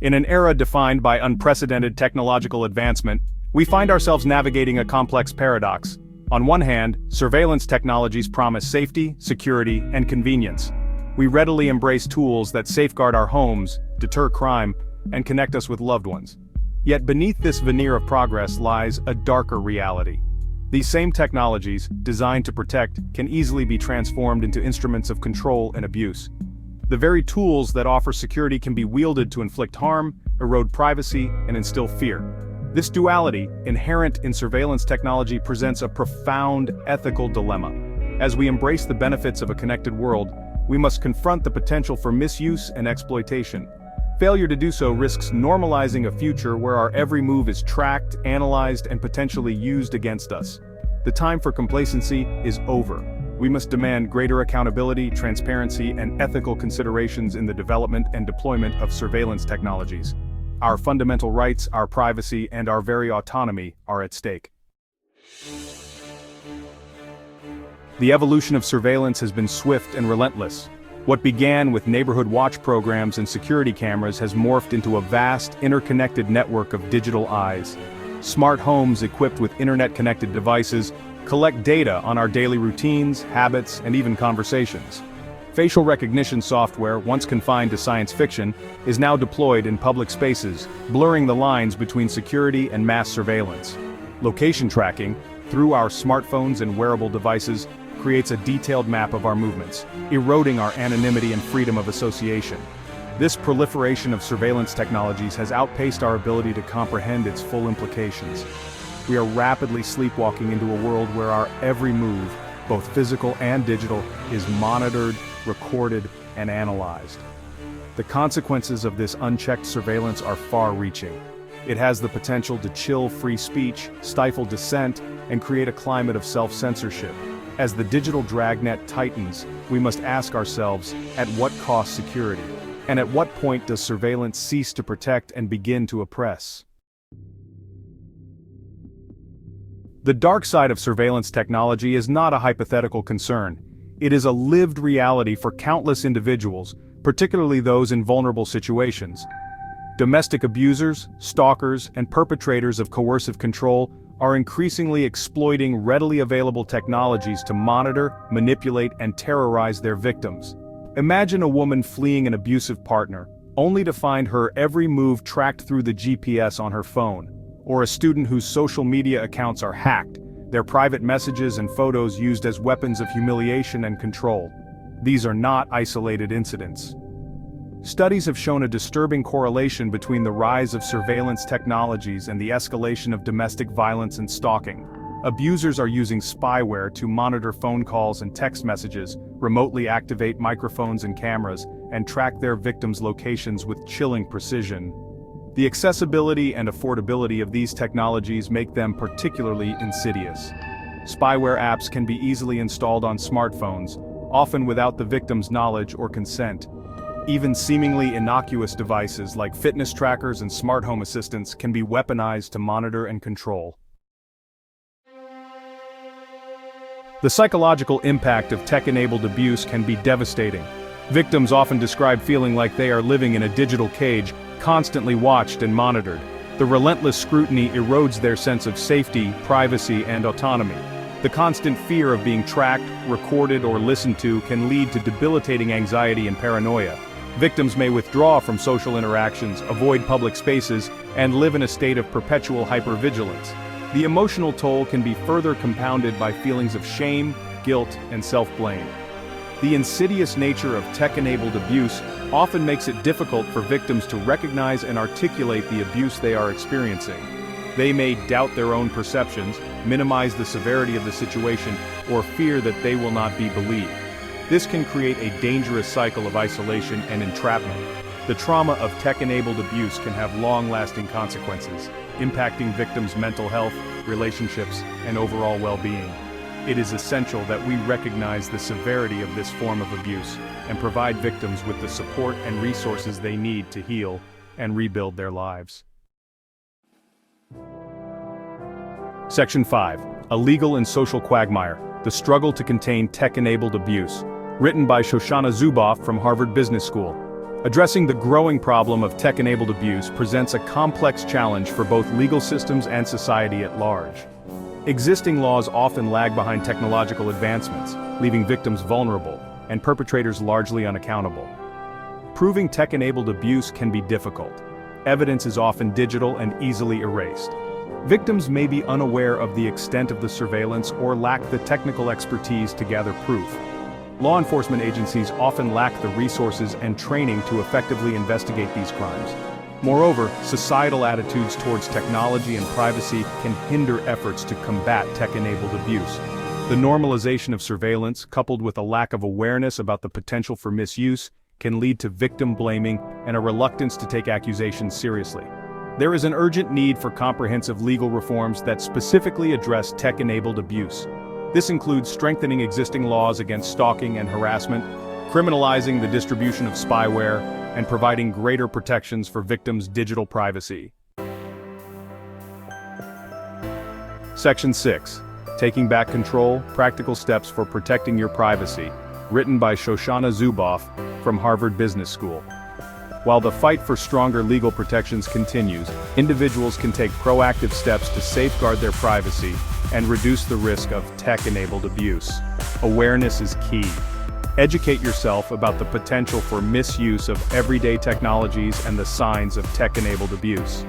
In an era defined by unprecedented technological advancement, we find ourselves navigating a complex paradox. On one hand, surveillance technologies promise safety, security, and convenience. We readily embrace tools that safeguard our homes, deter crime, and connect us with loved ones. Yet beneath this veneer of progress lies a darker reality. These same technologies, designed to protect, can easily be transformed into instruments of control and abuse. The very tools that offer security can be wielded to inflict harm, erode privacy, and instill fear. This duality, inherent in surveillance technology, presents a profound ethical dilemma. As we embrace the benefits of a connected world, we must confront the potential for misuse and exploitation. Failure to do so risks normalizing a future where our every move is tracked, analyzed, and potentially used against us. The time for complacency is over. We must demand greater accountability, transparency, and ethical considerations in the development and deployment of surveillance technologies. Our fundamental rights, our privacy, and our very autonomy are at stake. The evolution of surveillance has been swift and relentless. What began with neighborhood watch programs and security cameras has morphed into a vast, interconnected network of digital eyes. Smart homes equipped with internet-connected devices collect data on our daily routines, habits, and even conversations. Facial recognition software, once confined to science fiction, is now deployed in public spaces, blurring the lines between security and mass surveillance. Location tracking, through our smartphones and wearable devices, creates a detailed map of our movements, eroding our anonymity and freedom of association. This proliferation of surveillance technologies has outpaced our ability to comprehend its full implications. We are rapidly sleepwalking into a world where our every move, both physical and digital, is monitored, recorded, and analyzed. The consequences of this unchecked surveillance are far-reaching. It has the potential to chill free speech, stifle dissent, and create a climate of self-censorship. As the digital dragnet tightens, we must ask ourselves, at what cost security? And at what point does surveillance cease to protect and begin to oppress? The dark side of surveillance technology is not a hypothetical concern. It is a lived reality for countless individuals, particularly those in vulnerable situations. Domestic abusers, stalkers, and perpetrators of coercive control are increasingly exploiting readily available technologies to monitor, manipulate, and terrorize their victims. Imagine a woman fleeing an abusive partner, only to find her every move tracked through the GPS on her phone, or a student whose social media accounts are hacked, their private messages and photos used as weapons of humiliation and control. These are not isolated incidents. Studies have shown a disturbing correlation between the rise of surveillance technologies and the escalation of domestic violence and stalking. Abusers are using spyware to monitor phone calls and text messages, remotely activate microphones and cameras, and track their victims' locations with chilling precision. The accessibility and affordability of these technologies make them particularly insidious. Spyware apps can be easily installed on smartphones, often without the victim's knowledge or consent. Even seemingly innocuous devices like fitness trackers and smart home assistants can be weaponized to monitor and control. The psychological impact of tech-enabled abuse can be devastating. Victims often describe feeling like they are living in a digital cage, constantly watched and monitored. The relentless scrutiny erodes their sense of safety, privacy, and autonomy. The constant fear of being tracked, recorded, or listened to can lead to debilitating anxiety and paranoia. Victims may withdraw from social interactions, avoid public spaces, and live in a state of perpetual hypervigilance. The emotional toll can be further compounded by feelings of shame, guilt, and self-blame. The insidious nature of tech-enabled abuse often makes it difficult for victims to recognize and articulate the abuse they are experiencing. They may doubt their own perceptions, minimize the severity of the situation, or fear that they will not be believed. This can create a dangerous cycle of isolation and entrapment. The trauma of tech-enabled abuse can have long-lasting consequences, impacting victims' mental health, relationships, and overall well-being. It is essential that we recognize the severity of this form of abuse and provide victims with the support and resources they need to heal and rebuild their lives. Section 5. A Legal and Social Quagmire: The Struggle to Contain Tech-Enabled Abuse. Written by Shoshana Zuboff from Harvard Business School. Addressing the growing problem of tech-enabled abuse presents a complex challenge for both legal systems and society at large. Existing laws often lag behind technological advancements, leaving victims vulnerable and perpetrators largely unaccountable. Proving tech-enabled abuse can be difficult. Evidence is often digital and easily erased. Victims may be unaware of the extent of the surveillance or lack the technical expertise to gather proof. Law enforcement agencies often lack the resources and training to effectively investigate these crimes. Moreover, societal attitudes towards technology and privacy can hinder efforts to combat tech-enabled abuse. The normalization of surveillance, coupled with a lack of awareness about the potential for misuse, can lead to victim blaming and a reluctance to take accusations seriously. There is an urgent need for comprehensive legal reforms that specifically address tech-enabled abuse. This includes strengthening existing laws against stalking and harassment, criminalizing the distribution of spyware, and providing greater protections for victims' digital privacy. Section 6. Taking Back Control, Practical Steps for Protecting Your Privacy, written by Shoshana Zuboff from Harvard Business School. While the fight for stronger legal protections continues, individuals can take proactive steps to safeguard their privacy and reduce the risk of tech-enabled abuse. Awareness is key. Educate yourself about the potential for misuse of everyday technologies and the signs of tech-enabled abuse.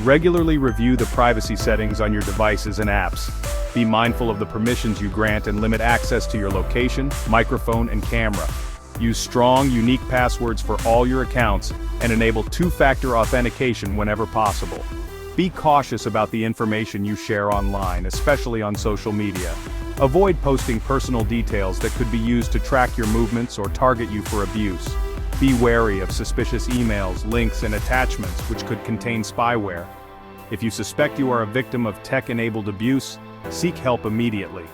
Regularly review the privacy settings on your devices and apps. Be mindful of the permissions you grant and limit access to your location, microphone, and camera. Use strong, unique passwords for all your accounts and enable two-factor authentication whenever possible. Be cautious about the information you share online, especially on social media. Avoid posting personal details that could be used to track your movements or target you for abuse. Be wary of suspicious emails, links, and attachments which could contain spyware. If you suspect you are a victim of tech-enabled abuse, seek help immediately.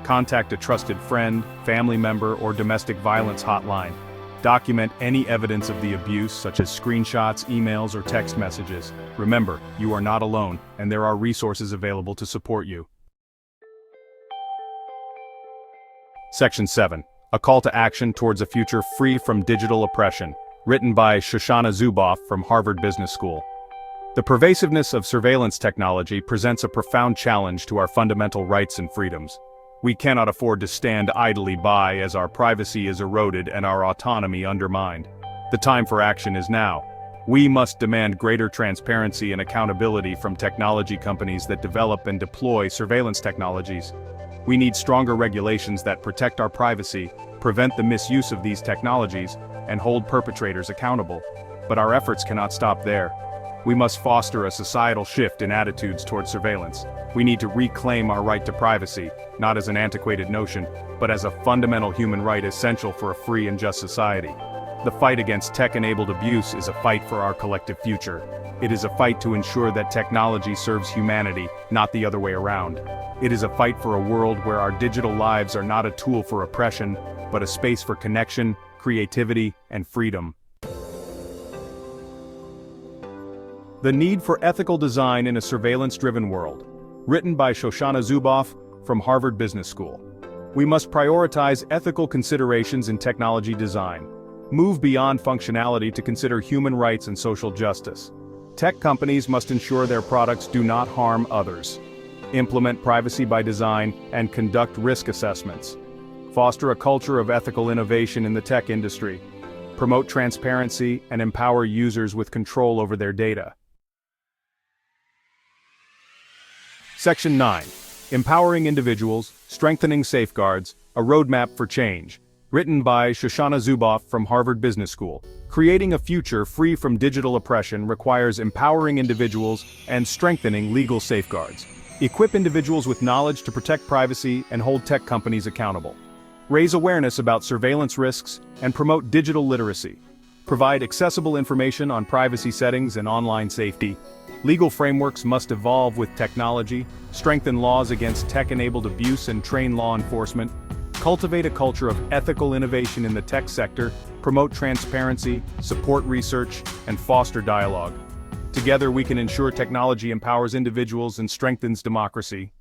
Contact a trusted friend, family member, or domestic violence hotline. Document any evidence of the abuse, such as screenshots, emails, or text messages. Remember, you are not alone, and there are resources available to support you. Section 7. A Call to Action Towards a Future Free from Digital Oppression, written by Shoshana Zuboff from Harvard Business School. The pervasiveness of surveillance technology presents a profound challenge to our fundamental rights and freedoms. We cannot afford to stand idly by as our privacy is eroded and our autonomy undermined. The time for action is now. We must demand greater transparency and accountability from technology companies that develop and deploy surveillance technologies. We need stronger regulations that protect our privacy, prevent the misuse of these technologies, and hold perpetrators accountable. But our efforts cannot stop there. We must foster a societal shift in attitudes towards surveillance. We need to reclaim our right to privacy, not as an antiquated notion, but as a fundamental human right essential for a free and just society. The fight against tech-enabled abuse is a fight for our collective future. It is a fight to ensure that technology serves humanity, not the other way around. It is a fight for a world where our digital lives are not a tool for oppression, but a space for connection, creativity, and freedom. The Need for Ethical Design in a Surveillance-Driven World, written by Shoshana Zuboff from Harvard Business School. We must prioritize ethical considerations in technology design, move beyond functionality to consider human rights and social justice. Tech companies must ensure their products do not harm others, implement privacy by design, and conduct risk assessments. Foster a culture of ethical innovation in the tech industry, promote transparency, and empower users with control over their data. Section 9. Empowering Individuals, Strengthening Safeguards, A Roadmap for Change, written by Shoshana Zuboff from Harvard Business School. Creating a future free from digital oppression requires empowering individuals and strengthening legal safeguards. Equip individuals with knowledge to protect privacy and hold tech companies accountable. Raise awareness about surveillance risks and promote digital literacy. Provide accessible information on privacy settings and online safety. Legal frameworks must evolve with technology, strengthen laws against tech-enabled abuse and train law enforcement. Cultivate a culture of ethical innovation in the tech sector, promote transparency, support research, and foster dialogue. Together we can ensure technology empowers individuals and strengthens democracy.